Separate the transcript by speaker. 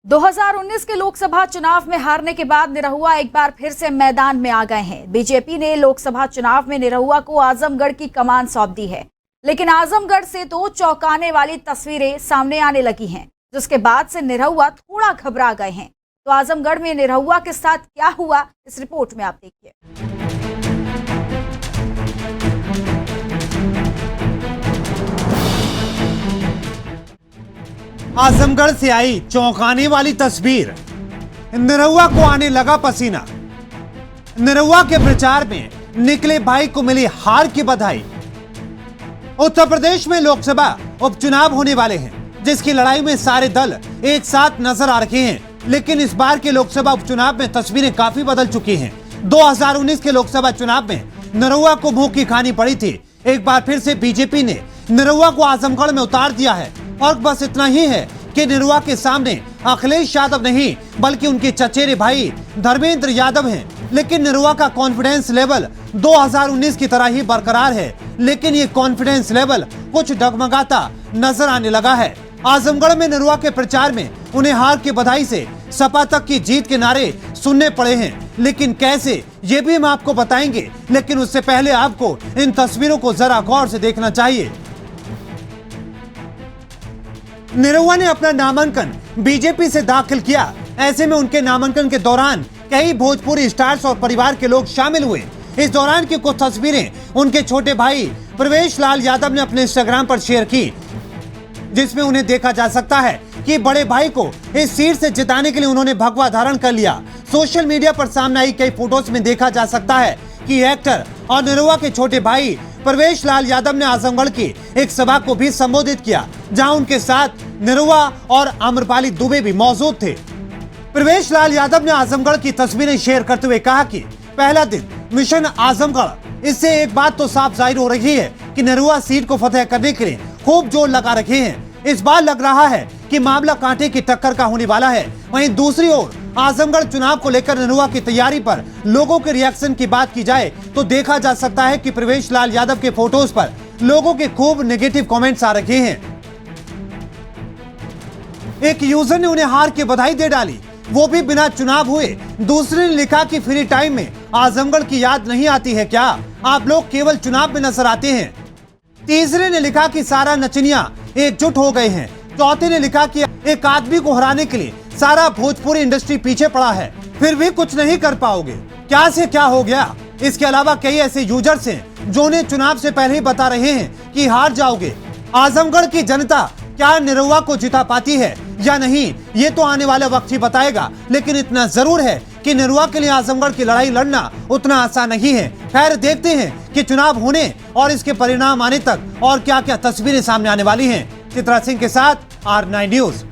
Speaker 1: 2019 के लोकसभा चुनाव में हारने के बाद निरहुआ एक बार फिर से मैदान में आ गए हैं। बीजेपी ने लोकसभा चुनाव में निरहुआ को आजमगढ़ की कमान सौंप दी है, लेकिन आजमगढ़ से तो चौंकाने वाली तस्वीरें सामने आने लगी हैं, जिसके बाद से निरहुआ थोड़ा घबरा गए हैं। तो आजमगढ़ में निरहुआ के साथ क्या हुआ, इस रिपोर्ट में आप देखिए।
Speaker 2: आजमगढ़ से आई चौंकाने वाली तस्वीर। निरहुआ को आने लगा पसीना। निरहुआ के प्रचार में निकले भाई को मिली हार की बधाई। उत्तर प्रदेश में लोकसभा उपचुनाव होने वाले हैं, जिसकी लड़ाई में सारे दल एक साथ नजर आ रहे हैं। लेकिन इस बार के लोकसभा उपचुनाव में तस्वीरें काफी बदल चुकी हैं। 2019 के लोकसभा चुनाव में निरहुआ को मुंह की खानी पड़ी थी। एक बार फिर से बीजेपी ने निरहुआ को आजमगढ़ में उतार दिया है। और बस इतना ही है कि निरहुआ के सामने अखिलेश यादव नहीं, बल्कि उनके चचेरे भाई धर्मेंद्र यादव हैं। लेकिन निरहुआ का कॉन्फिडेंस लेवल 2019 की तरह ही बरकरार है, लेकिन ये कॉन्फिडेंस लेवल कुछ डगमगाता नजर आने लगा है। आजमगढ़ में निरहुआ के प्रचार में उन्हें हार की बधाई से सपा तक की जीत के नारे सुनने पड़े हैं। लेकिन कैसे, ये भी हम आपको बताएंगे। लेकिन उससे पहले आपको इन तस्वीरों को जरा गौर से देखना चाहिए। निरहुआ ने अपना नामांकन बीजेपी से दाखिल किया। ऐसे में उनके नामांकन के दौरान कई भोजपुरी स्टार्स और परिवार के लोग शामिल हुए। इस दौरान की कुछ तस्वीरें उनके छोटे भाई प्रवेश लाल यादव ने अपने इंस्टाग्राम पर शेयर की, जिसमें उन्हें देखा जा सकता है कि बड़े भाई को इस सीट से जिताने के लिए उन्होंने भगवा धारण कर लिया। सोशल मीडिया पर सामने आई कई फोटोज में देखा जा सकता है कि एक्टर और निरहुआ के छोटे भाई प्रवेश लाल यादव ने आजमगढ़ की एक सभा को भी संबोधित किया, जहां उनके साथ निरहुआ और आम्रपाली दुबे भी मौजूद थे। प्रवेश लाल यादव ने आजमगढ़ की तस्वीरें शेयर करते हुए कहा कि पहला दिन मिशन आजमगढ़। इससे एक बात तो साफ जाहिर हो रही है कि निरहुआ सीट को फतेह करने के लिए खूब जोर लगा रखे हैं। इस बार लग रहा है कि मामला कांटे की टक्कर का होने वाला है। वहीं दूसरी ओर आजमगढ़ चुनाव को लेकर निरहुआ की तैयारी पर लोगों के रिएक्शन की बात की जाए तो देखा जा सकता है कि प्रवेश लाल यादव के फोटोज पर लोगों के खूब नेगेटिव कमेंट्स आ रखे हैं। एक यूजर ने उन्हें हार की बधाई दे डाली, वो भी बिना चुनाव हुए। दूसरे ने लिखा कि फ्री टाइम में आजमगढ़ की याद नहीं आती है क्या? आप लोग केवल चुनाव में नजर आते हैं। तीसरे ने लिखा कि सारा नचनिया एकजुट हो गए हैं। चौथे ने लिखा कि एक आदमी को हराने के लिए सारा भोजपुरी इंडस्ट्री पीछे पड़ा है, फिर भी कुछ नहीं कर पाओगे। क्या से क्या हो गया? इसके अलावा कई ऐसे यूजर्स हैं जो उन्हें चुनाव से पहले ही बता रहे हैं कि हार जाओगे। आजमगढ़ की जनता क्या निरहुआ को जिता पाती है या नहीं, ये तो आने वाला वक्त ही बताएगा। लेकिन इतना जरूर है कि निरहुआ के लिए आजमगढ़ की लड़ाई लड़ना उतना आसान नहीं है। खैर, देखते हैं कि चुनाव होने और इसके परिणाम आने तक और क्या क्या तस्वीरें सामने आने वाली हैं। चित्रा सिंह के साथ R9 न्यूज।